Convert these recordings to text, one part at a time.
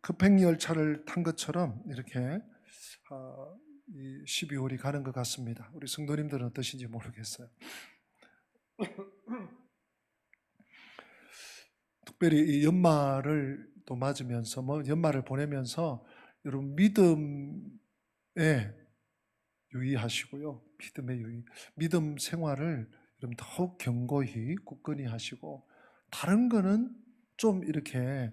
급행 열차를 탄 것처럼 이렇게 이 12월이 가는 것 같습니다. 우리 성도님들은 어떠신지 모르겠어요. 특별히 이 연말을 또 맞으면서 연말을 보내면서 여러분 믿음에 유의하시고요. 믿음의 유의. 믿음 생활을 여러분 더욱 견고히 굳건히 하시고 다른 거는 좀 이렇게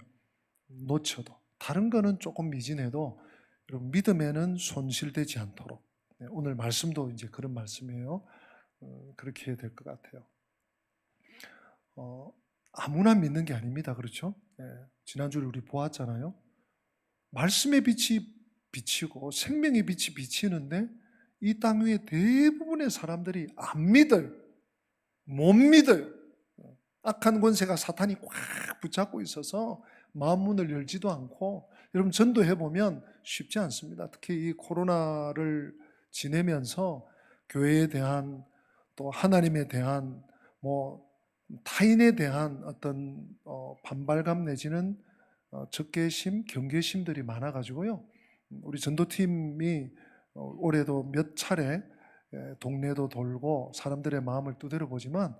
놓쳐도 다른 거는 조금 미진해도 여러분 믿음에는 손실되지 않도록 오늘 말씀도 이제 그런 말씀이에요. 그렇게 해야 될 것 같아요. 아무나 믿는 게 아닙니다. 그렇죠? 지난주에 우리 보았잖아요. 말씀의 빛이 비치고 생명의 빛이 비치는데 이 땅 위에 대부분의 사람들이 안 믿어요. 못 믿어요. 악한 권세가 사탄이 꽉 붙잡고 있어서 마음 문을 열지도 않고 여러분 전도해 보면 쉽지 않습니다. 특히 이 코로나를 지내면서 교회에 대한 또 하나님에 대한 타인에 대한 어떤 반발감 내지는 적개심, 경계심들이 많아가지고요. 우리 전도팀이 올해도 몇 차례 동네도 돌고 사람들의 마음을 두드려 보지만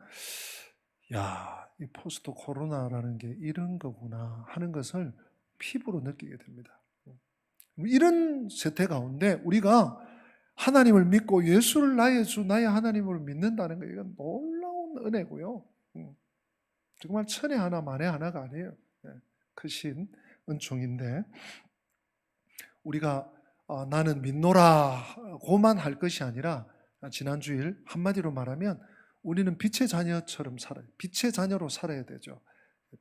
이 포스트 코로나라는 게 이런 거구나 하는 것을 피부로 느끼게 됩니다. 이런 세태 가운데 우리가 하나님을 믿고 예수를 나의 주, 나의 하나님을 믿는다는 거 이건 놀라운 은혜고요. 정말 천에 하나 만에 하나가 아니에요. 크신 은총인데 우리가 나는 믿노라고만 할 것이 아니라 지난주일 한마디로 말하면 우리는 빛의 자녀처럼 살아요. 빛의 자녀로 살아야 되죠.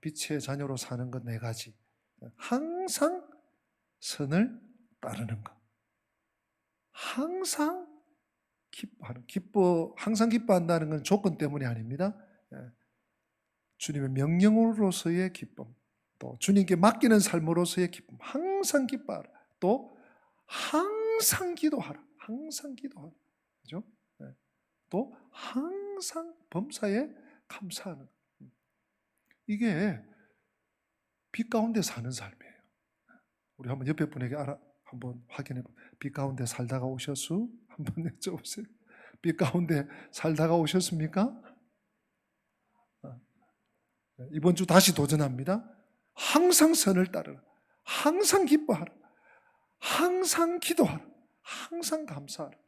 빛의 자녀로 사는 것 네 가지. 항상 선을 따르는 것. 항상 기뻐하는. 항상 기뻐한다는 건 조건 때문이 아닙니다. 주님의 명령으로서의 기쁨, 또 주님께 맡기는 삶으로서의 기쁨, 항상 기뻐하라. 또 항상 기도하라. 항상 기도하라. 그죠? 또 항상 범사에 감사하는. 이게 빛 가운데 사는 삶이에요. 우리 한번 옆에 분에게 한번 확인해 봐. 빛 가운데 살다가 오셨수? 한번 여쭤보세요. 빛 가운데 살다가 오셨습니까? 이번 주 다시 도전합니다. 항상 선을 따르라. 항상 기뻐하라. 항상 기도하라. 항상 감사하라.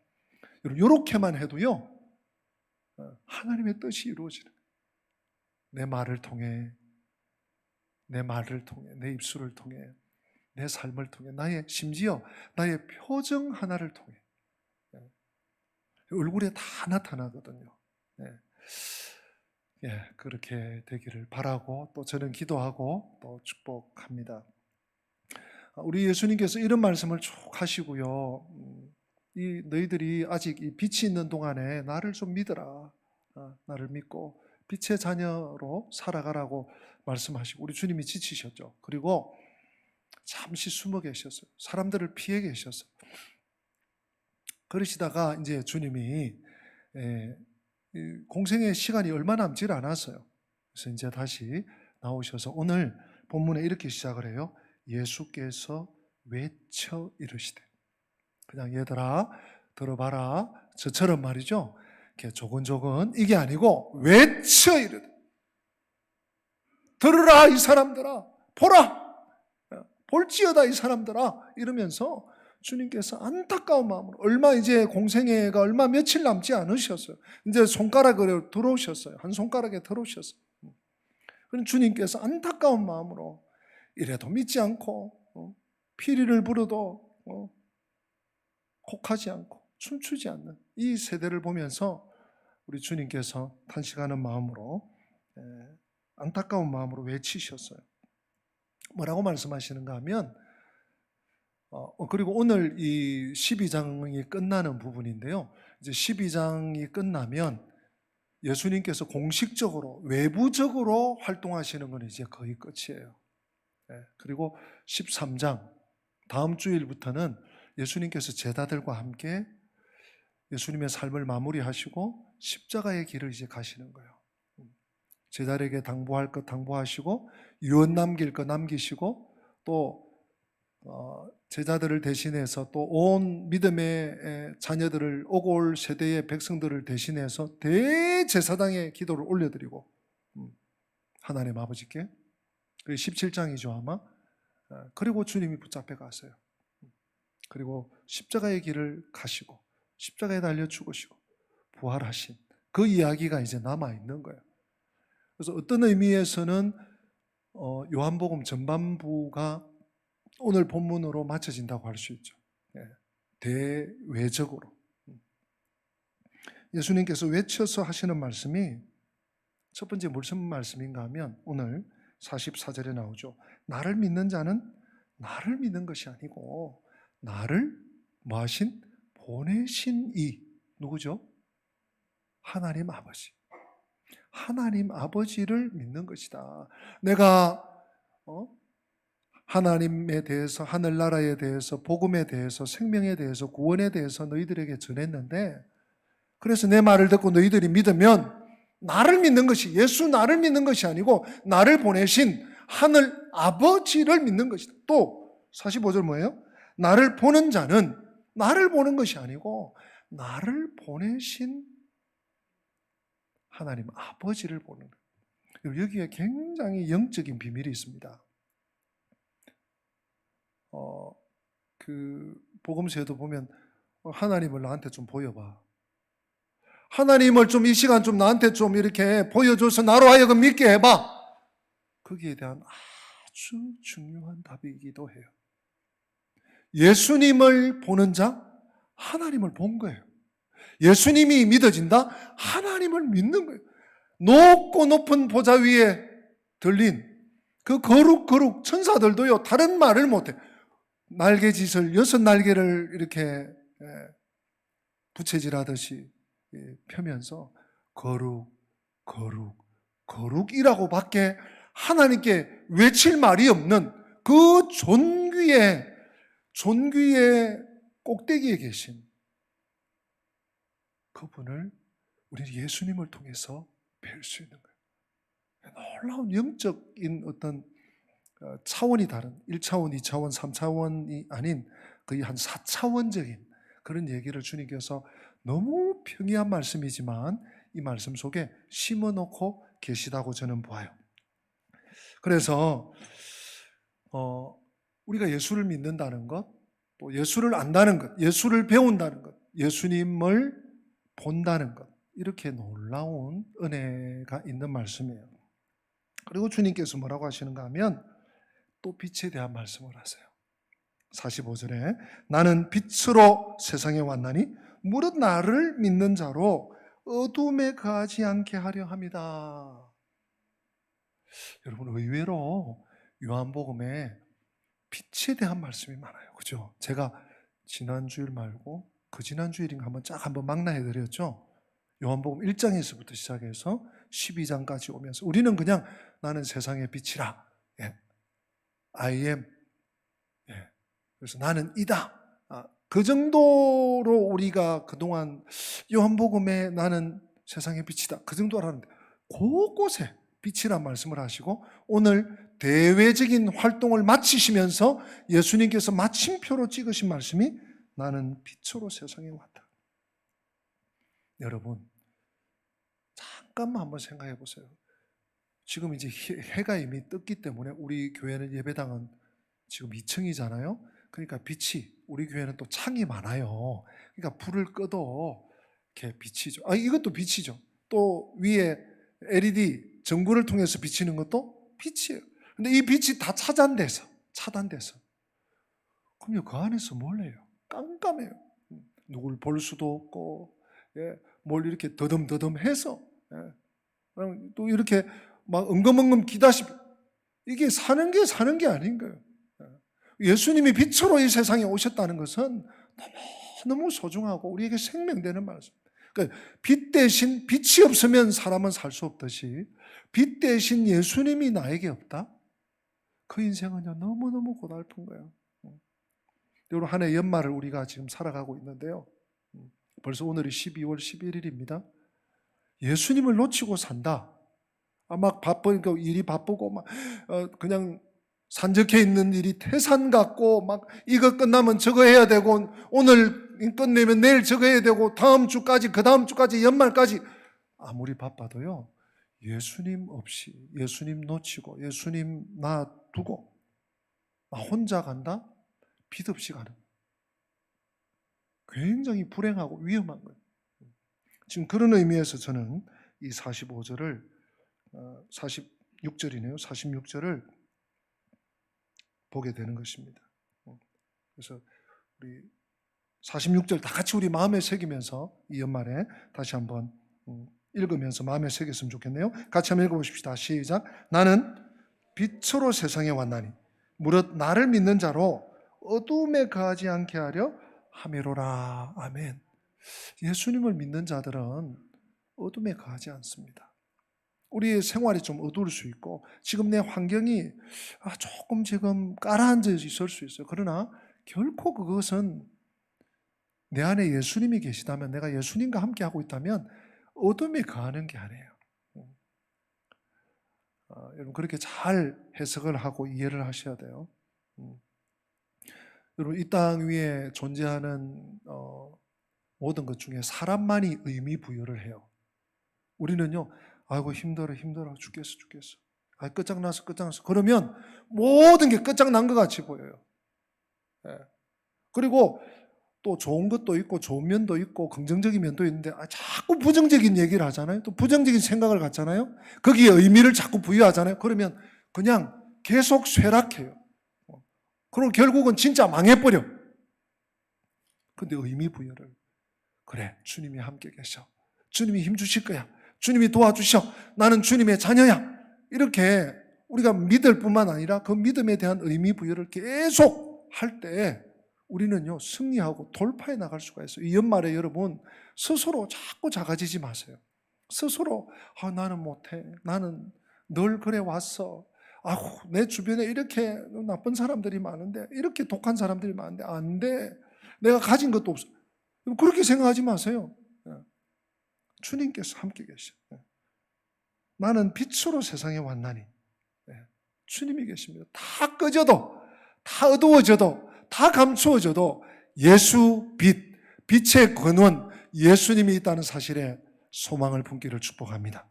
여러분, 이렇게만 해도요, 하나님의 뜻이 이루어지는 거예요. 내 말을 통해, 내 입술을 통해, 내 삶을 통해, 심지어 나의 표정 하나를 통해 얼굴에 다 나타나거든요. 그렇게 되기를 바라고 또 저는 기도하고 또 축복합니다. 우리 예수님께서 이런 말씀을 쭉 하시고요. 너희들이 아직 이 빛이 있는 동안에 나를 좀 믿어라. 나를 믿고 빛의 자녀로 살아가라고 말씀하시고 우리 주님이 지치셨죠. 그리고 잠시 숨어 계셨어요. 사람들을 피해 계셨어요. 그러시다가 이제 주님이 공생의 시간이 얼마 남지 않았어요. 그래서 이제 다시 나오셔서 오늘 본문에 이렇게 시작을 해요. 예수께서 외쳐 이르시되. 그냥 얘들아 들어봐라. 저처럼 말이죠. 이렇게 조근조근 이게 아니고 외쳐 이르되. 들으라 이 사람들아. 보라. 볼지어다 이 사람들아. 이러면서 주님께서 안타까운 마음으로 이제 공생애가 얼마 며칠 남지 않으셨어요. 이제 손가락으로 들어오셨어요. 한 손가락에 들어오셨어요. 그럼 주님께서 안타까운 마음으로 이래도 믿지 않고 피리를 부르도 곡하지 않고 춤추지 않는 이 세대를 보면서 우리 주님께서 탄식하는 마음으로 안타까운 마음으로 외치셨어요. 뭐라고 말씀하시는가 하면 그리고 오늘 이 12장이 끝나는 부분인데요. 이제 12장이 끝나면 예수님께서 공식적으로 외부적으로 활동하시는 건 이제 거의 끝이에요. 그리고 13장 다음 주일부터는 예수님께서 제자들과 함께 예수님의 삶을 마무리하시고 십자가의 길을 이제 가시는 거예요. 제자들에게 당부할 것 당부하시고 유언 남길 것 남기시고 또 제자들을 대신해서 또 온 믿음의 자녀들을 오고 올 세대의 백성들을 대신해서 대제사장의 기도를 올려드리고 하나님 아버지께, 그게 17장이죠 아마. 그리고 주님이 붙잡혀 가세요. 그리고 십자가의 길을 가시고 십자가에 달려 죽으시고 부활하신 그 이야기가 이제 남아있는 거예요. 그래서 어떤 의미에서는 요한복음 전반부가 오늘 본문으로 맞춰진다고 할 수 있죠. 대외적으로. 예수님께서 외쳐서 하시는 말씀이 첫 번째 무슨 말씀인가 하면 오늘 44절에 나오죠. 나를 믿는 자는 나를 믿는 것이 아니고 나를 뭐 하신? 보내신 이 누구죠? 하나님 아버지. 하나님 아버지를 믿는 것이다. 내가 하나님에 대해서, 하늘나라에 대해서, 복음에 대해서, 생명에 대해서, 구원에 대해서 너희들에게 전했는데, 그래서 내 말을 듣고 너희들이 믿으면 나를 믿는 것이, 예수 나를 믿는 것이 아니고 나를 보내신 하늘 아버지를 믿는 것이다. 또 45절 뭐예요? 나를 보는 자는 나를 보는 것이 아니고 나를 보내신 하나님 아버지를 보는 거예요. 여기에 굉장히 영적인 비밀이 있습니다. 그 복음서에도 보면 하나님을 나한테 좀 보여봐. 하나님을 좀 이 시간 좀 나한테 좀 이렇게 보여줘서 나로 하여금 믿게 해봐. 거기에 대한 아주 중요한 답이기도 해요. 예수님을 보는 자, 하나님을 본 거예요. 예수님이 믿어진다? 하나님을 믿는 거예요. 높고 높은 보좌 위에 들린 그 거룩 천사들도요, 다른 말을 못해. 날개짓을 6날개를 이렇게 부채질하듯이 펴면서 거룩이라고 밖에 하나님께 외칠 말이 없는 그 존귀의 꼭대기에 계신 그분을 우리 예수님을 통해서 뵐 수 있는 거예요. 놀라운 영적인 어떤 차원이 다른 1차원, 2차원, 3차원이 아닌 거의 한 4차원적인 그런 얘기를 주님께서 너무 평이한 말씀이지만 이 말씀 속에 심어놓고 계시다고 저는 봐요. 그래서 우리가 예수를 믿는다는 것, 또 예수를 안다는 것, 예수를 배운다는 것, 예수님을 본다는 것, 이렇게 놀라운 은혜가 있는 말씀이에요. 그리고 주님께서 뭐라고 하시는가 하면 또 빛에 대한 말씀을 하세요. 45절에 나는 빛으로 세상에 왔나니 무릇 나를 믿는 자로 어둠에 거하지 않게 하려 합니다. 여러분, 의외로 요한복음에 빛에 대한 말씀이 많아요. 그죠? 제가 지난주일 말고 그 지난주일인가 한번 망라해드렸죠. 요한복음 1장에서부터 시작해서 12장까지 오면서 우리는 그냥 나는 세상의 빛이라, I am, 그래서 나는 이다, 그 정도로 우리가 그동안 요한복음에 나는 세상의 빛이다, 그 정도로 하는데 곳곳에 빛이란 말씀을 하시고 오늘 대외적인 활동을 마치시면서 예수님께서 마침표로 찍으신 말씀이 나는 빛으로 세상에 왔다. 여러분, 잠깐만 한번 생각해 보세요. 지금 이제 해가 이미 떴기 때문에 우리 교회는 예배당은 지금 2층이잖아요. 그러니까 빛이, 우리 교회는 또 창이 많아요. 그러니까 불을 꺼도 이렇게 비치죠. 이것도 빛이죠. 또 위에 LED 전구를 통해서 비치는 것도 빛이에요. 근데 이 빛이 다 차단돼서 그럼 그 안에서 뭘 해요? 깜깜해요. 누굴 볼 수도 없고, 뭘 이렇게 더듬더듬해서, 또 이렇게 막 엉금엉금 기다시피, 이게 사는 게 아닌 거예요. 예수님이 빛으로 이 세상에 오셨다는 것은 너무 소중하고 우리에게 생명되는 말씀. 그러니까 빛 대신, 빛이 없으면 사람은 살 수 없듯이 빛 대신 예수님이 나에게 없다? 그 인생은요, 너무너무 고달픈 거예요. 여러분, 한 해 연말을 우리가 지금 살아가고 있는데요. 벌써 오늘이 12월 11일입니다. 예수님을 놓치고 산다. 막 바쁘니까 일이 바쁘고 막 그냥 산적해 있는 일이 태산 같고 막 이거 끝나면 저거 해야 되고 오늘 끝내면 내일 저거 해야 되고 다음 주까지 그 다음 주까지 연말까지 아무리 바빠도요 예수님 없이 예수님 놓치고 예수님 놔두고 나 혼자 간다? 빛 없이 가는 굉장히 불행하고 위험한 거예요. 지금 그런 의미에서 저는 이 45절을 46절이네요. 46절을 보게 되는 것입니다. 그래서 우리 46절 다 같이 우리 마음에 새기면서 이 연말에 다시 한번 읽으면서 마음에 새겼으면 좋겠네요. 같이 한번 읽어보십시다. 시작. 나는 빛으로 세상에 왔나니 무릇 나를 믿는 자로 어둠에 거하지 않게 하려 함이로라. 아멘. 예수님을 믿는 자들은 어둠에 거하지 않습니다. 우리의 생활이 좀 어두울 수 있고 지금 내 환경이 조금 지금 가라앉아 있을 수 있어요. 그러나 결코 그것은 내 안에 예수님이 계시다면 내가 예수님과 함께 하고 있다면 어둠에 거하는 게 아니에요. 여러분 그렇게 잘 해석을 하고 이해를 하셔야 돼요. 여러분 이 땅 위에 존재하는 모든 것 중에 사람만이 의미 부여를 해요. 우리는요, 아이고 힘들어 죽겠어. 끝장났어. 그러면 모든 게 끝장난 것 같이 보여요. 예. 그리고 또 좋은 것도 있고 좋은 면도 있고 긍정적인 면도 있는데 자꾸 부정적인 얘기를 하잖아요. 또 부정적인 생각을 갖잖아요. 거기에 의미를 자꾸 부여하잖아요. 그러면 그냥 계속 쇠락해요. 그리고 결국은 진짜 망해버려. 근데 의미 부여를 그래 주님이 함께 계셔. 주님이 힘주실 거야. 주님이 도와주셔. 나는 주님의 자녀야. 이렇게 우리가 믿을 뿐만 아니라 그 믿음에 대한 의미 부여를 계속 할 때 우리는요 승리하고 돌파해 나갈 수가 있어요. 이 연말에 여러분 스스로 자꾸 작아지지 마세요. 스스로 나는 못해. 나는 늘 그래 왔어. 내 주변에 이렇게 나쁜 사람들이 많은데 이렇게 독한 사람들이 많은데 안 돼. 내가 가진 것도 없어. 그렇게 생각하지 마세요. 주님께서 함께 계셔. 나는 빛으로 세상에 왔나니 주님이 계십니다. 다 꺼져도 다 어두워져도 다 감추어져도 예수 빛, 빛의 근원 예수님이 있다는 사실에 소망을 품기를 축복합니다.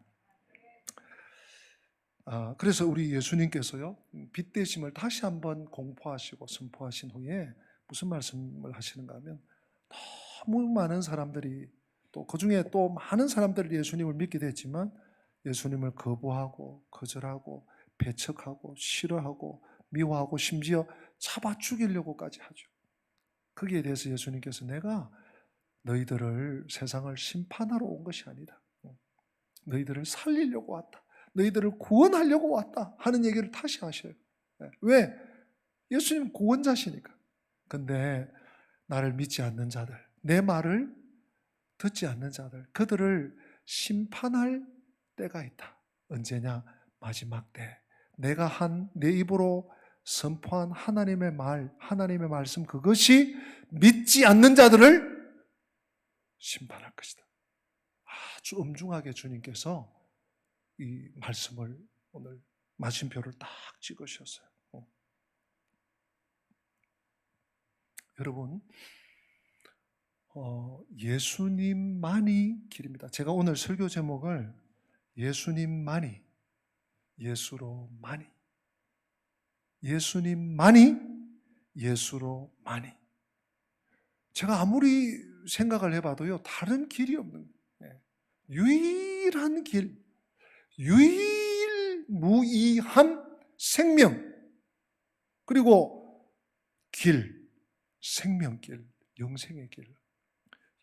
그래서 우리 예수님께서요 빛 되심을 다시 한번 공포하시고 선포하신 후에 무슨 말씀을 하시는가 하면 너무 많은 사람들이 또 그중에 또 많은 사람들이 예수님을 믿게 됐지만 예수님을 거부하고 거절하고 배척하고 싫어하고 미워하고 심지어 잡아 죽이려고까지 하죠. 거기에 대해서 예수님께서 내가 너희들을 세상을 심판하러 온 것이 아니다. 너희들을 살리려고 왔다. 너희들을 구원하려고 왔다 하는 얘기를 다시 하셔요. 왜? 예수님 구원자시니까. 근데 나를 믿지 않는 자들, 내 말을 듣지 않는 자들, 그들을 심판할 때가 있다. 언제냐? 마지막 때. 내가 내 입으로 선포한 하나님의 말, 하나님의 말씀, 그것이 믿지 않는 자들을 심판할 것이다. 아주 엄중하게 주님께서 이 말씀을 오늘 마침표를 딱 찍으셨어요. 여러분, 예수님만이 길입니다. 제가 오늘 설교 제목을 예수님만이, 예수로만이, 예수님만이, 예수로만이. 제가 아무리 생각을 해봐도요, 다른 길이 없는 거예요. 유일한 길, 유일무이한 생명, 그리고 길, 생명길, 영생의 길,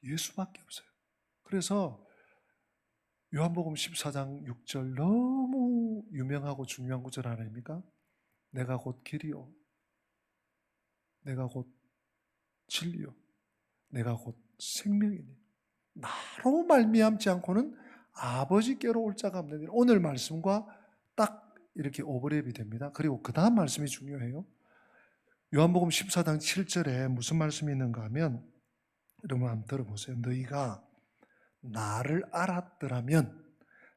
예수밖에 없어요. 그래서 요한복음 14장 6절 너무 유명하고 중요한 구절 아닙니까? 내가 곧 길이요, 내가 곧 진리요, 내가 곧 생명이니 나로 말미암지 않고는 아버지께로 올 자가 없느니. 오늘 말씀과 딱 이렇게 오버랩이 됩니다. 그리고 그 다음 말씀이 중요해요. 요한복음 14장 7절에 무슨 말씀이 있는가 하면 여러분 한번 들어보세요. 너희가 나를 알았더라면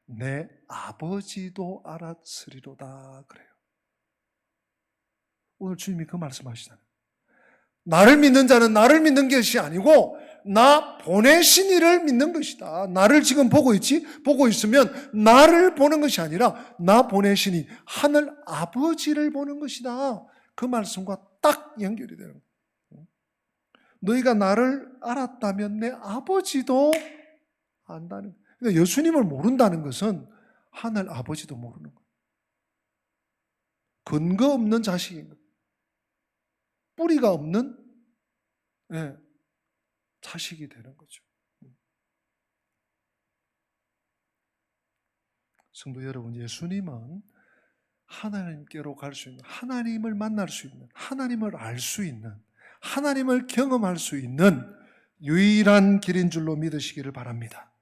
내 아버지도 알았으리로다 그래요. 오늘 주님이 그 말씀하시잖아요. 나를 믿는 자는 나를 믿는 것이 아니고 나 보내신 이를 믿는 것이다. 나를 지금 보고 있지? 보고 있으면 나를 보는 것이 아니라 나 보내신 이 하늘 아버지를 보는 것이다. 그 말씀과 딱 연결이 되는 거예요. 너희가 나를 알았다면 내 아버지도 안다는 거예요. 그러니까 예수님을 모른다는 것은 하늘 아버지도 모르는 거예요. 근거 없는 자식인 거예요. 뿌리가 없는 자식이 되는 거죠. 성도 여러분, 예수님은 하나님께로 갈 수 있는, 하나님을 만날 수 있는, 하나님을 알 수 있는, 하나님을 경험할 수 있는 유일한 길인 줄로 믿으시기를 바랍니다.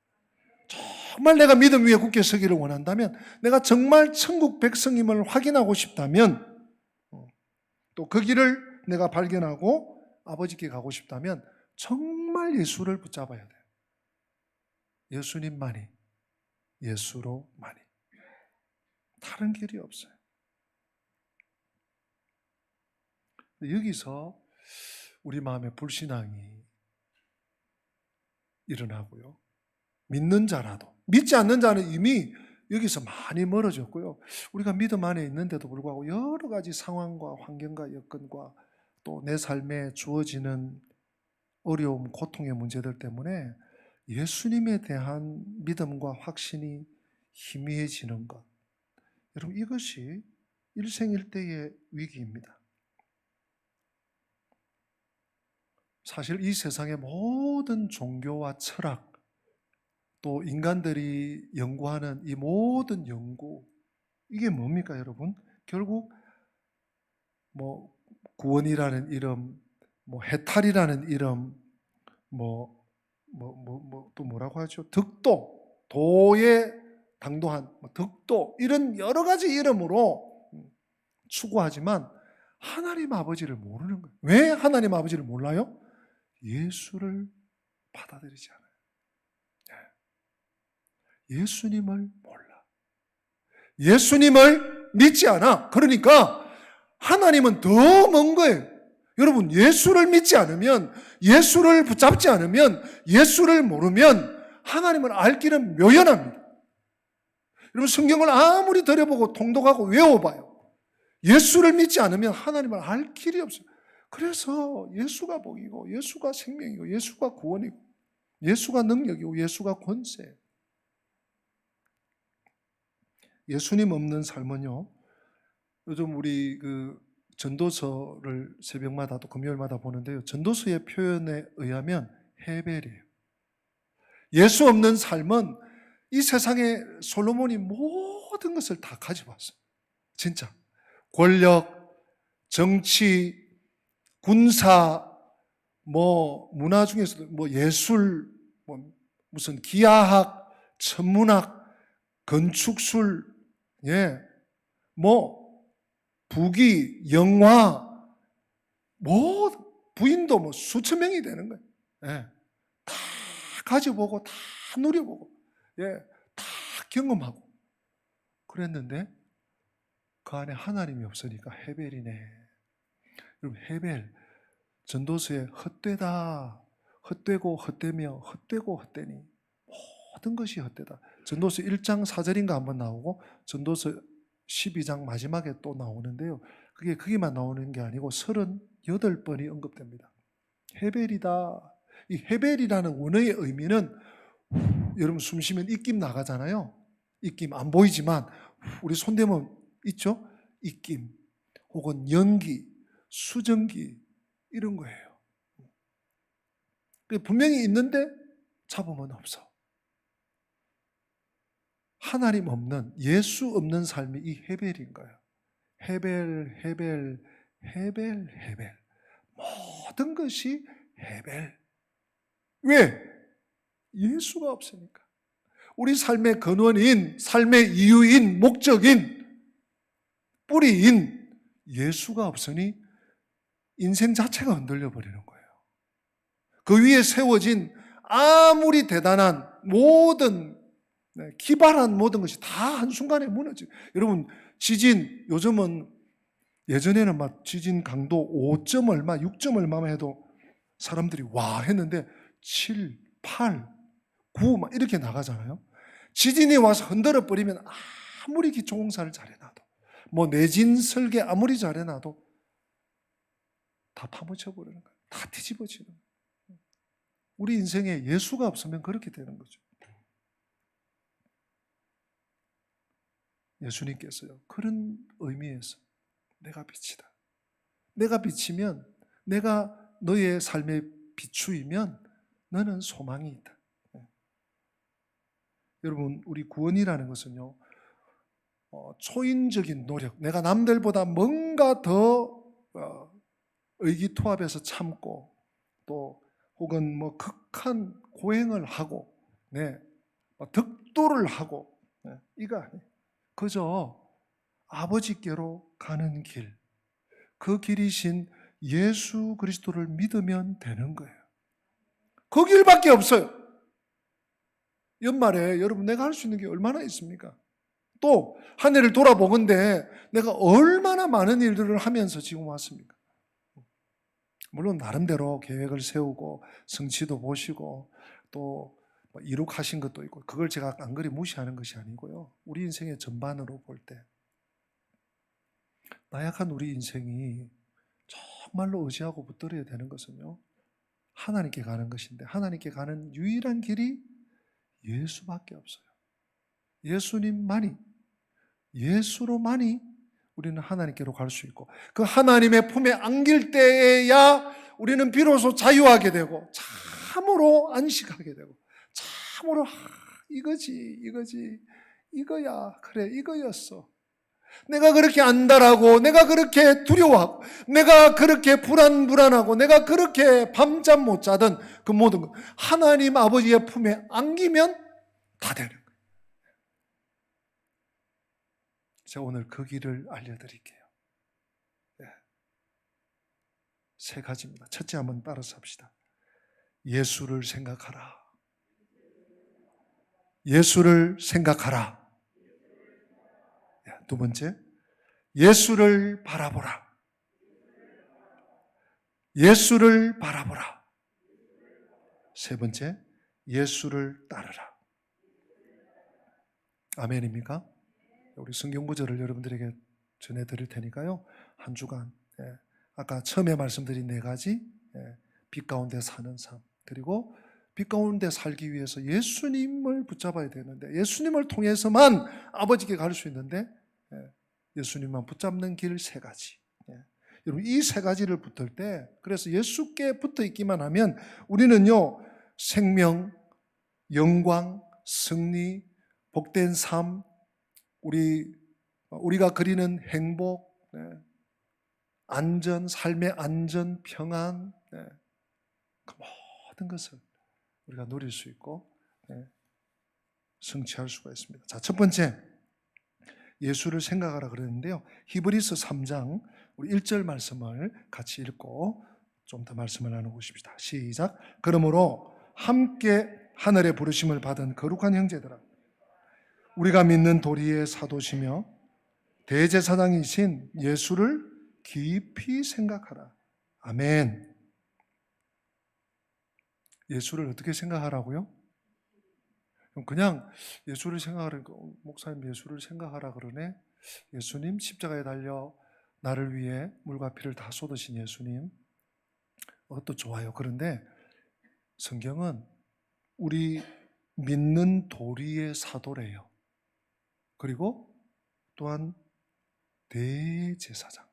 정말 내가 믿음 위에 굳게 서기를 원한다면, 내가 정말 천국 백성임을 확인하고 싶다면, 또 그 길을 내가 발견하고 아버지께 가고 싶다면 정말 예수를 붙잡아야 돼요. 예수님만이, 예수로만이. 다른 길이 없어요. 여기서 우리 마음에 불신앙이 일어나고요. 믿는 자라도, 믿지 않는 자는 이미 여기서 많이 멀어졌고요. 우리가 믿음 안에 있는데도 불구하고 여러 가지 상황과 환경과 여건과 또 내 삶에 주어지는 어려움, 고통의 문제들 때문에 예수님에 대한 믿음과 확신이 희미해지는 것. 여러분, 이것이 일생일대의 위기입니다. 사실 이 세상의 모든 종교와 철학, 또 인간들이 연구하는 이 모든 연구, 이게 뭡니까, 여러분? 결국 구원이라는 이름, 해탈이라는 이름, 또 뭐라고 하죠? 득도, 도에 당도한 득도, 이런 여러 가지 이름으로 추구하지만 하나님 아버지를 모르는 거예요. 왜 하나님 아버지를 몰라요? 예수를 받아들이지 않아요. 예수님을 몰라. 예수님을 믿지 않아. 그러니까 하나님은 더 먼 거예요. 여러분, 예수를 믿지 않으면, 예수를 붙잡지 않으면, 예수를 모르면 하나님을 알 길은 묘연합니다. 여러분, 성경을 아무리 들여보고 통독하고 외워봐요. 예수를 믿지 않으면 하나님을 알 길이 없어요. 그래서 예수가 복이고, 예수가 생명이고, 예수가 구원이고, 예수가 능력이고, 예수가 권세예요. 예수님 없는 삶은요, 요즘 우리 전도서를 새벽마다 또 금요일마다 보는데요, 전도서의 표현에 의하면 헤벨이에요. 예수 없는 삶은 이 세상에 솔로몬이 모든 것을 다 가지고 왔어요. 진짜. 권력, 정치, 군사, 문화 중에서도 예술, 무슨 기하학, 천문학, 건축술, 부귀, 영화, 부인도 수천 명이 되는 거예요. 다 가져보고, 다 누려보고, 다 경험하고. 그랬는데, 그 안에 하나님이 없으니까 헤벨이네. 여러분, 헤벨, 전도서에 헛되다, 헛되고 헛되며, 헛되고 헛되니, 모든 것이 헛되다. 전도서 1장 4절인가 한번 나오고, 전도서 12장 마지막에 또 나오는데요. 그게 거기만 나오는 게 아니고 38번이 언급됩니다. 헤벨이다. 이 헤벨이라는 원어의 의미는, 여러분 숨 쉬면 입김 나가잖아요. 입김 안 보이지만 우리 손대면 있죠? 입김 혹은 연기, 수증기 이런 거예요. 분명히 있는데 잡으면 없어. 하나님 없는, 예수 없는 삶이 이 헤벨인 거예요. 헤벨, 헤벨, 헤벨, 헤벨. 모든 것이 헤벨. 왜? 예수가 없으니까. 우리 삶의 근원인, 삶의 이유인, 목적인, 뿌리인 예수가 없으니 인생 자체가 흔들려 버리는 거예요. 그 위에 세워진 아무리 대단한 모든 기발한 모든 것이 다 한순간에 무너져요. 여러분, 지진, 요즘은 예전에는 막 지진 강도 5점 얼마, 6점 얼마만 해도 사람들이 와 했는데 7, 8, 9 막 이렇게 나가잖아요. 지진이 와서 흔들어 버리면 아무리 기초공사를 잘해놔도, 뭐 내진 설계 아무리 잘해놔도 다 파묻혀 버리는 거예요. 다 뒤집어지는 거예요. 우리 인생에 예수가 없으면 그렇게 되는 거죠. 예수님께서요, 그런 의미에서 내가 빛이다. 내가 비치면, 내가 너의 삶의 비추이면 너는 소망이 있다. 여러분, 우리 구원이라는 것은요, 초인적인 노력, 내가 남들보다 뭔가 더 의기투합해서 참고, 또 혹은 뭐 극한 고행을 하고, 득도를 하고, 이거 아니에요. 그저 아버지께로 가는 길, 그 길이신 예수 그리스도를 믿으면 되는 거예요. 그 길밖에 없어요. 연말에 여러분, 내가 할 수 있는 게 얼마나 있습니까? 또 한 해를 돌아보건대 내가 얼마나 많은 일들을 하면서 지금 왔습니까? 물론 나름대로 계획을 세우고 성취도 보시고 또 이룩하신 것도 있고, 그걸 제가 안 그리 무시하는 것이 아니고요. 우리 인생의 전반으로 볼 때 나약한 우리 인생이 정말로 의지하고 붙들어야 되는 것은요, 하나님께 가는 것인데, 하나님께 가는 유일한 길이 예수밖에 없어요. 예수님만이, 예수로만이 우리는 하나님께로 갈 수 있고, 그 하나님의 품에 안길 때에야 우리는 비로소 자유하게 되고 참으로 안식하게 되고, 참으로 이거야, 그래, 이거였어. 내가 그렇게 안달하고, 내가 그렇게 두려워하고, 내가 그렇게 불안하고, 내가 그렇게 밤잠 못 자던 그 모든 것, 하나님 아버지의 품에 안기면 다 되는 거예요. 제가 오늘 그 길을 알려드릴게요. 세 가지입니다. 첫째, 한번 따라서 합시다. 예수를 생각하라. 예수를 생각하라. 두 번째, 예수를 바라보라. 예수를 바라보라. 세 번째, 예수를 따르라. 아멘입니까? 우리 성경 구절을 여러분들에게 전해드릴 테니까요, 한 주간, 아까 처음에 말씀드린 네 가지, 빛 가운데 사는 삶, 그리고 빛 가운데 살기 위해서 예수님을 붙잡아야 되는데, 예수님을 통해서만 아버지께 갈 수 있는데, 예수님만 붙잡는 길 세 가지. 여러분, 이 세 가지를 붙을 때, 그래서 예수께 붙어 있기만 하면 우리는요, 생명, 영광, 승리, 복된 삶, 우리가 그리는 행복, 안전, 삶의 안전, 평안, 그 모든 것을 우리가 누릴 수 있고 성취할 수가 있습니다. 자, 첫 번째, 예수를 생각하라 그랬는데요, 히브리서 3장 우리 1절 말씀을 같이 읽고 좀 더 말씀을 나누고 싶습니다. 시작. 그러므로 함께 하늘의 부르심을 받은 거룩한 형제들아, 우리가 믿는 도리의 사도시며 대제사장이신 예수를 깊이 생각하라. 아멘. 예수를 어떻게 생각하라고요? 그냥 예수를 생각하라니까, 목사님 예수를 생각하라 그러네. 예수님 십자가에 달려 나를 위해 물과 피를 다 쏟으신 예수님, 그것도 좋아요. 그런데 성경은 우리 믿는 도리의 사도래요. 그리고 또한 대제사장.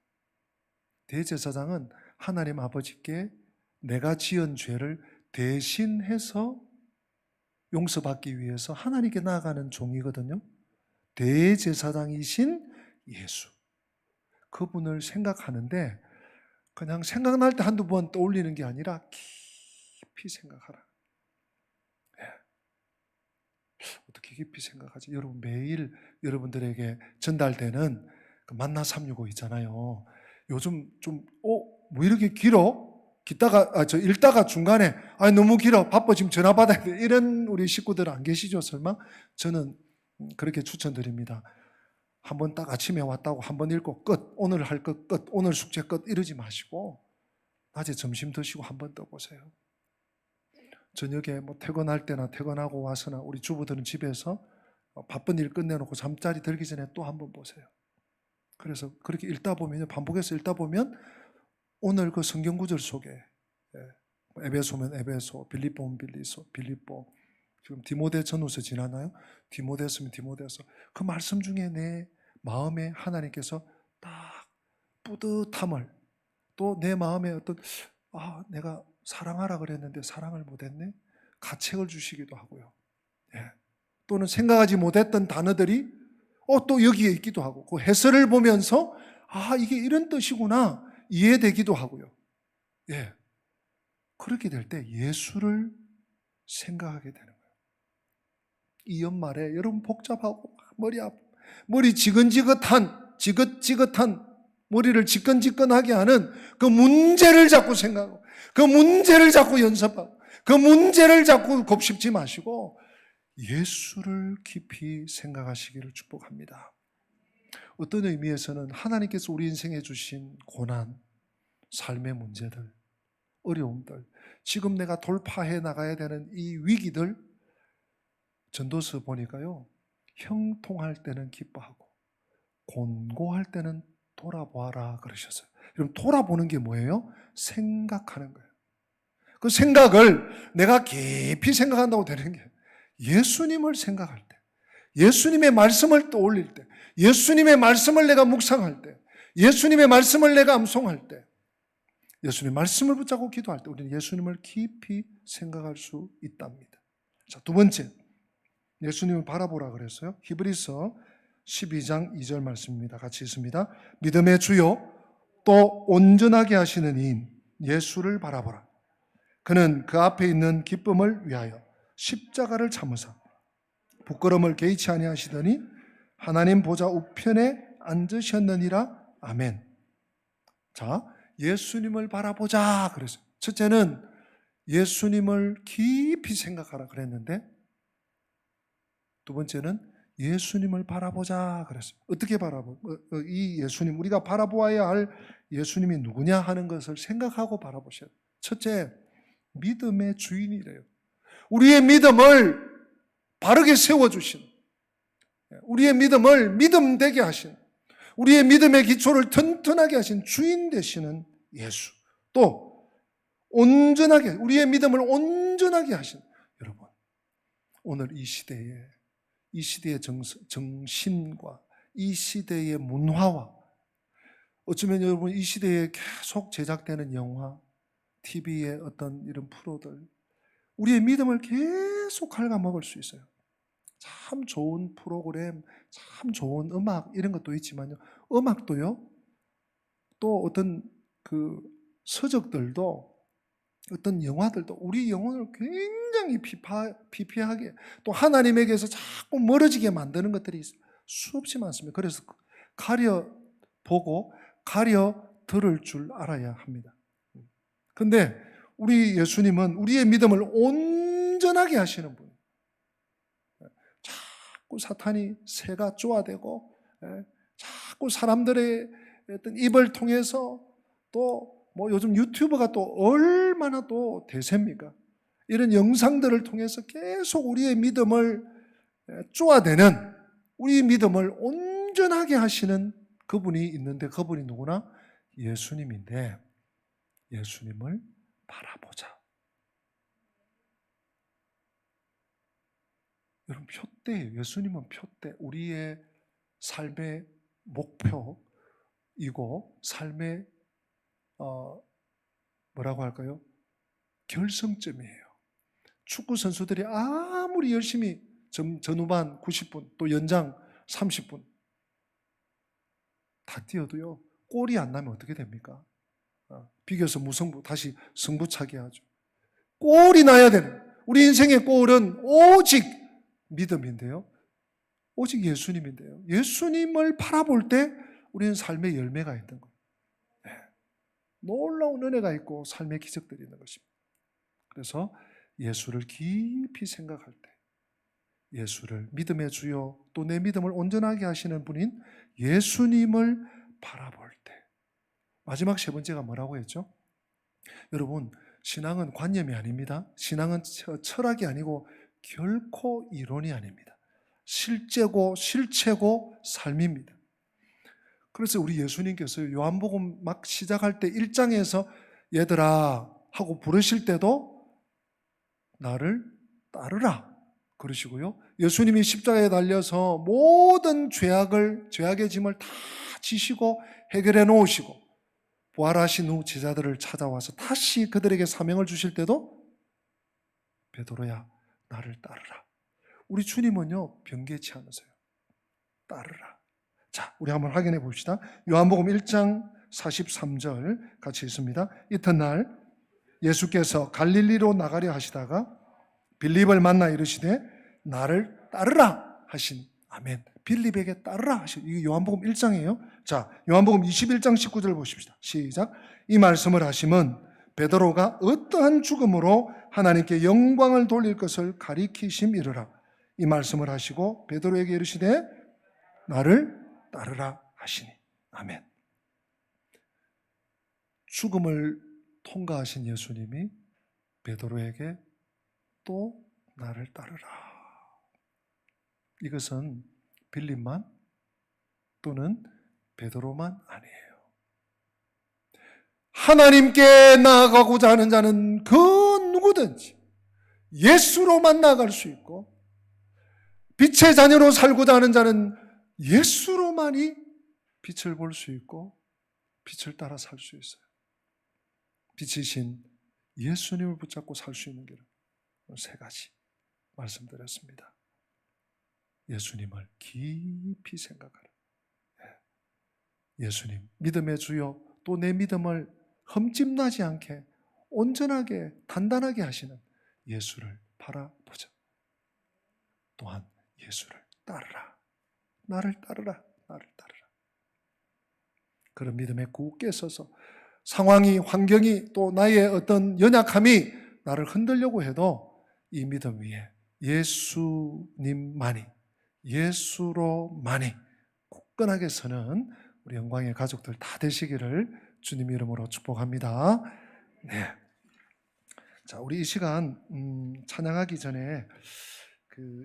대제사장은 하나님 아버지께 내가 지은 죄를 대신해서 용서받기 위해서 하나님께 나아가는 종이거든요. 대제사장이신 예수, 그분을 생각하는데 그냥 생각날 때 한두 번 떠올리는 게 아니라 깊이 생각하라. 어떻게 깊이 생각하지? 여러분, 매일 여러분들에게 전달되는 그 만나 365 있잖아요. 요즘 좀 뭐 이렇게 길어? 읽다가 중간에 너무 길어, 바빠, 지금 전화 받아야 돼, 이런 우리 식구들 안 계시죠 설마? 저는 그렇게 추천드립니다. 한번 딱 아침에 왔다고 한번 읽고 끝, 오늘 할 것 끝, 오늘 숙제 끝 이러지 마시고 낮에 점심 드시고 한 번 더 보세요. 저녁에 뭐 퇴근할 때나 퇴근하고 와서나 우리 주부들은 집에서 바쁜 일 끝내놓고 잠자리 들기 전에 또 한 번 보세요. 그래서 그렇게 읽다 보면, 반복해서 읽다 보면 오늘 그 성경 구절 속에 에베소면 에베소, 빌립보면 빌립보, 지금 디모데 전후서 지나나요? 디모데서면 디모데서, 그 말씀 중에 내 마음에 하나님께서 딱 뿌듯함을, 또 내 마음에 어떤 내가 사랑하라 그랬는데 사랑을 못했네, 가책을 주시기도 하고요. 또는 생각하지 못했던 단어들이 또 여기에 있기도 하고, 그 해설을 보면서 이게 이런 뜻이구나 이해되기도 하고요. 그렇게 될 때 예수를 생각하게 되는 거예요. 이 연말에 여러분 복잡하고 머리 지긋지긋한 머리를 지끈지끈하게 하는 그 문제를 자꾸 생각하고, 그 문제를 자꾸 연습하고, 그 문제를 자꾸 곱씹지 마시고 예수를 깊이 생각하시기를 축복합니다. 어떤 의미에서는 하나님께서 우리 인생에 주신 고난, 삶의 문제들, 어려움들, 지금 내가 돌파해 나가야 되는 이 위기들, 전도서 보니까요, 형통할 때는 기뻐하고 곤고할 때는 돌아보아라 그러셨어요. 그럼 돌아보는 게 뭐예요? 생각하는 거예요. 그 생각을 내가 깊이 생각한다고 되는 게, 예수님을 생각할 때, 예수님의 말씀을 떠올릴 때, 예수님의 말씀을 내가 묵상할 때, 예수님의 말씀을 내가 암송할 때, 예수님의 말씀을 붙잡고 기도할 때 우리는 예수님을 깊이 생각할 수 있답니다. 자, 두 번째, 예수님을 바라보라 그랬어요. 히브리서 12장 2절 말씀입니다. 같이 읽습니다. 믿음의 주요 또 온전하게 하시는 이인 예수를 바라보라. 그는 그 앞에 있는 기쁨을 위하여 십자가를 참으사 부끄러움을 개의치 아니하시더니 하나님 보좌 우편에 앉으셨느니라. 아멘. 자, 예수님을 바라보자 그랬어요. 첫째는 예수님을 깊이 생각하라 그랬는데, 두 번째는 예수님을 바라보자 그랬어요. 어떻게 이 예수님, 우리가 바라보아야 할 예수님이 누구냐 하는 것을 생각하고 바라보셔야 돼요. 첫째, 믿음의 주인이래요. 우리의 믿음을 바르게 세워주신, 우리의 믿음을 믿음되게 하신, 우리의 믿음의 기초를 튼튼하게 하신 주인 되시는 예수, 또 온전하게, 우리의 믿음을 온전하게 하신, 여러분, 오늘 이 시대의 정신과 이 시대의 문화와, 어쩌면 여러분 이 시대에 계속 제작되는 영화, TV의 어떤 이런 프로들, 우리의 믿음을 계속 갉아먹을 수 있어요. 참 좋은 프로그램, 참 좋은 음악 이런 것도 있지만요, 음악도요, 또 어떤 그 서적들도, 어떤 영화들도 우리 영혼을 굉장히 피폐하게, 또 하나님에게서 자꾸 멀어지게 만드는 것들이 수없이 많습니다. 그래서 가려보고 가려 들을 줄 알아야 합니다. 그런데 우리 예수님은 우리의 믿음을 온전하게 하시는 분. 자꾸 사탄이 새가 쪼아대고, 자꾸 사람들의 어떤 입을 통해서, 또 뭐 요즘 유튜브가 또 얼마나 또 대세입니까? 이런 영상들을 통해서 계속 우리의 믿음을 쪼아대는, 우리 믿음을 온전하게 하시는 그분이 있는데, 그분이 누구나 예수님인데, 예수님을 바라보자. 여러분, 표대예요. 예수님은 표대. 우리의 삶의 목표이고 삶의 뭐라고 할까요? 결승점이에요. 축구 선수들이 아무리 열심히 전후반 90분 또 연장 30분 다 뛰어도요, 골이 안 나면 어떻게 됩니까? 비겨서 무승부, 다시 승부차기 하죠. 골이 나야 되는, 우리 인생의 골은 오직 믿음인데요, 오직 예수님인데요, 예수님을 바라볼 때 우리는 삶의 열매가 있는 거예요. 놀라운 은혜가 있고 삶의 기적들이 있는 것입니다. 그래서 예수를 깊이 생각할 때, 예수를, 믿음의 주요 또 내 믿음을 온전하게 하시는 분인 예수님을 바라볼 때. 마지막 세 번째가 뭐라고 했죠? 여러분, 신앙은 관념이 아닙니다. 신앙은 철학이 아니고 결코 이론이 아닙니다. 실제고 실체고 삶입니다. 그래서 우리 예수님께서 요한복음 막 시작할 때 1장에서 얘들아 하고 부르실 때도 나를 따르라 그러시고요. 예수님이 십자가에 달려서 모든 죄악의 짐을 다 지시고 해결해 놓으시고 부활하신 후 제자들을 찾아와서 다시 그들에게 사명을 주실 때도 베드로야 나를 따르라. 우리 주님은요 변개치 않으세요. 따르라. 자, 우리 한번 확인해 봅시다. 요한복음 1장 43절 같이 읽습니다. 이튿날 예수께서 갈릴리로 나가려 하시다가 빌립을 만나 이르시되 나를 따르라 하신. 아멘. 빌립에게 따르라 하신. 이게 요한복음 1장이에요. 자, 요한복음 21장 19절 보십시다. 시작. 이 말씀을 하심은 베드로가 어떠한 죽음으로 하나님께 영광을 돌릴 것을 가리키심이르라. 이 말씀을 하시고 베드로에게 이르시되 나를 따르라 하시니. 아멘. 죽음을 통과하신 예수님이 베드로에게 또 나를 따르라. 이것은 빌립만 또는 베드로만 아니에요. 하나님께 나아가고자 하는 자는 그 누구든지 예수로만 나아갈 수 있고 빛의 자녀로 살고자 하는 자는 예수로만이 빛을 볼 수 있고 빛을 따라 살 수 있어요. 빛이신 예수님을 붙잡고 살 수 있는 길은 세 가지 말씀드렸습니다. 예수님을 깊이 생각하라. 예수님, 믿음의 주요 또 내 믿음을 흠집나지 않게 온전하게 단단하게 하시는 예수를 바라보자. 또한 예수를 따르라. 나를 따르라. 나를 따르라. 그런 믿음에 굳게 서서 상황이, 환경이 또 나의 어떤 연약함이 나를 흔들려고 해도 이 믿음 위에 예수님만이, 예수로만이 굳건하게 서는 우리 영광의 가족들 다 되시기를 주님 이름으로 축복합니다. 네. 자, 우리 이 시간 찬양하기 전에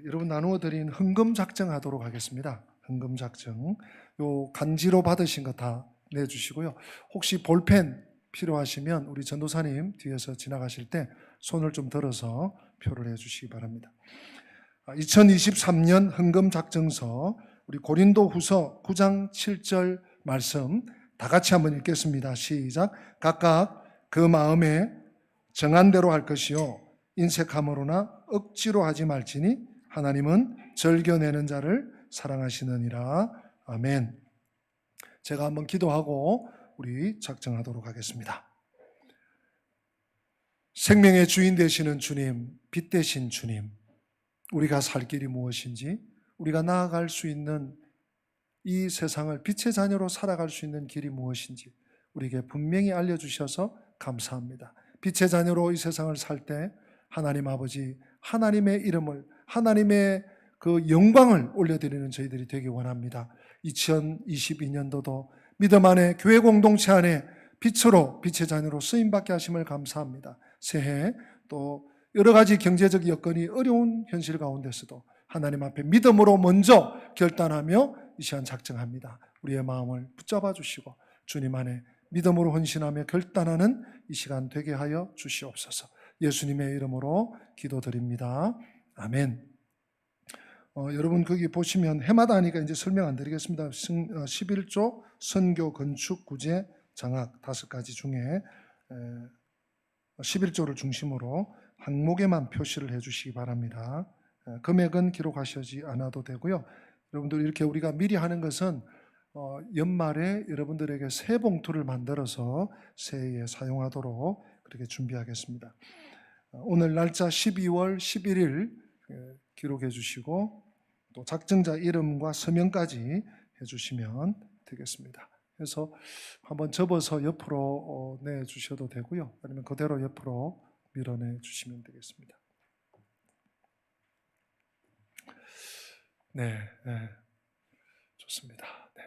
여러분 나누어 드린 헌금 작정하도록 하겠습니다. 헌금 작정. 요 간지로 받으신 거 다 내주시고요. 혹시 볼펜 필요하시면 우리 전도사님 뒤에서 지나가실 때 손을 좀 들어서 표를 해주시기 바랍니다. 2023년 헌금 작정서 우리 고린도 후서 9장 7절 말씀 다 같이 한번 읽겠습니다. 시작. 각각 그 마음에 정한 대로 할 것이요 인색함으로나 억지로 하지 말지니 하나님은 즐겨내는 자를 사랑하시느니라. 아멘. 제가 한번 기도하고 우리 작정하도록 하겠습니다. 생명의 주인 되시는 주님, 빛 되신 주님, 우리가 살 길이 무엇인지, 우리가 나아갈 수 있는 이 세상을 빛의 자녀로 살아갈 수 있는 길이 무엇인지 우리에게 분명히 알려주셔서 감사합니다. 빛의 자녀로 이 세상을 살 때 하나님 아버지, 하나님의 이름을, 하나님의 그 영광을 올려드리는 저희들이 되기 원합니다. 2022년도도 믿음 안에 교회 공동체 안에 빛으로 빛의 자녀로 쓰임받게 하심을 감사합니다. 새해 또 여러 가지 경제적 여건이 어려운 현실 가운데서도 하나님 앞에 믿음으로 먼저 결단하며 이 시간 작정합니다. 우리의 마음을 붙잡아 주시고 주님 안에 믿음으로 헌신하며 결단하는 이 시간 되게 하여 주시옵소서. 예수님의 이름으로 기도드립니다. 아멘. 여러분 거기 보시면 해마다 하니까 이제 설명 안 드리겠습니다. 11조 선교 건축 구제 장학 5가지 중에 11조를 중심으로 항목에만 표시를 해주시기 바랍니다. 금액은 기록하시지 않아도 되고요. 여러분들 이렇게 우리가 미리 하는 것은 연말에 여러분들에게 새 봉투를 만들어서 새해에 사용하도록 그렇게 준비하겠습니다. 오늘 날짜 12월 11일 기록해 주시고 또 작정자 이름과 서명까지 해주시면 되겠습니다. 그래서 한번 접어서 옆으로 내주셔도 되고요. 아니면 그대로 옆으로 밀어내 주시면 되겠습니다. 네, 네. 좋습니다. 네.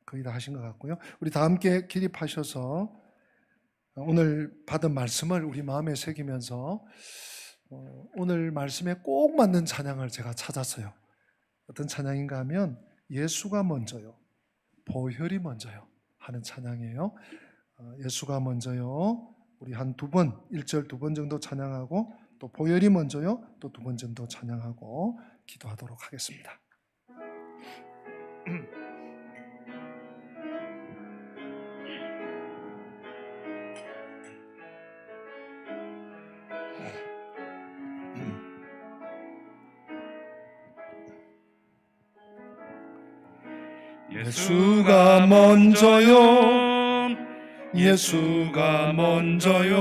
거의 다 하신 것 같고요. 우리 다 함께 기립하셔서 오늘 받은 말씀을 우리 마음에 새기면서 오늘 말씀에 꼭 맞는 찬양을 제가 찾았어요. 어떤 찬양인가 하면 예수가 먼저요, 보혈이 먼저요 하는 찬양이에요. 예수가 먼저요, 우리 한 두 번, 1절 2번 정도 찬양하고, 또 보혈이 먼저요, 또 2번 정도 찬양하고 기도하도록 하겠습니다. 예수가 먼저요, 예수가 먼저요.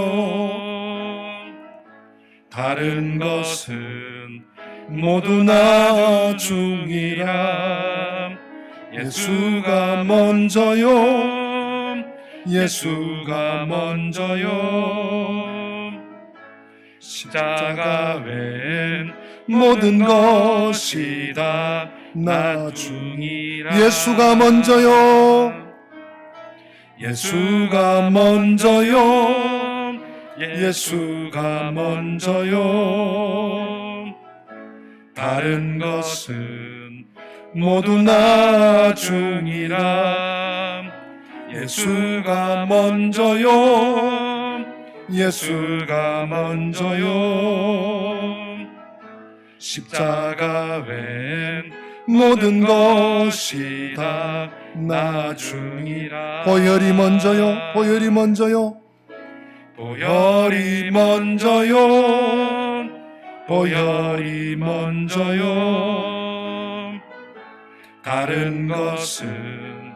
다른 것은 모두 나중이라. 예수가 먼저요, 예수가 먼저요. 십자가 외엔 모든 것이 다 나중이라. 예수가 먼저요, 예수가 먼저요, 예수가 먼저요. 다른 것은 모두 나중이라. 예수가 먼저요, 예수가 먼저요. 십자가 외엔 모든 것이 다 나중이라. 보혈이 먼저요, 보혈이 먼저요, 보혈이 먼저요, 보혈이 먼저요. 다른 것은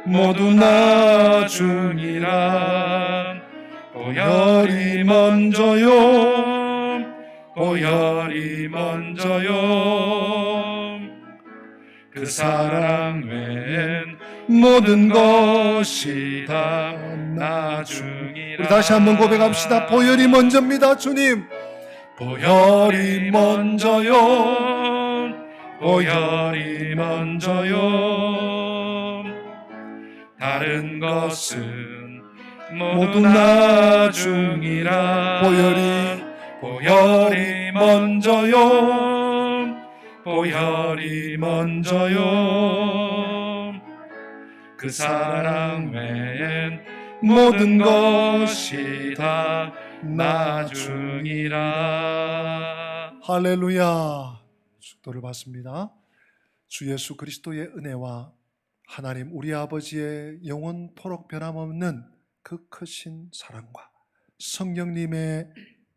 모두 나중이라. 보혈이 먼저요, 보혈이 먼저요. 그 사랑 외엔 모든 것이 다 나중이라. 우리 다시 한번 고백합시다. 보혈이 먼저입니다. 주님, 보혈이 먼저요, 보혈이 먼저요. 다른 것은 모두 나중이라. 보혈이 먼저요, 보혈이 먼저요. 그 사랑 외엔 모든 것이 다 나중이라. 할렐루야. 축도를 받습니다. 주 예수 그리스도의 은혜와 하나님 우리 아버지의 영원토록 변함없는 그 크신 사랑과 성령님의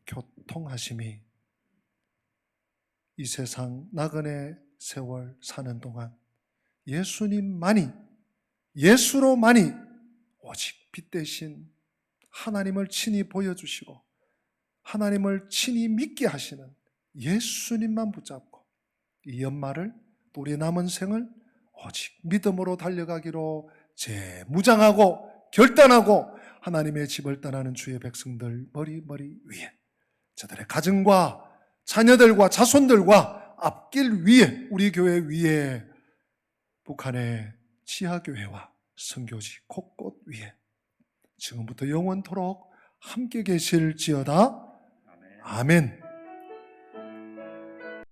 교통하심이 이 세상 나그네 세월 사는 동안 예수님만이, 예수로만이 오직 빛 대신 하나님을 친히 보여주시고 하나님을 친히 믿게 하시는 예수님만 붙잡고 이 연말을, 또 우리 남은 생을 오직 믿음으로 달려가기로 재무장하고 결단하고 하나님의 집을 떠나는 주의 백성들 머리 위에, 저들의 가정과 자녀들과 자손들과 앞길 위에, 우리 교회 위에, 북한의 지하교회와 선교지 곳곳 위에 지금부터 영원토록 함께 계실지어다. 아멘.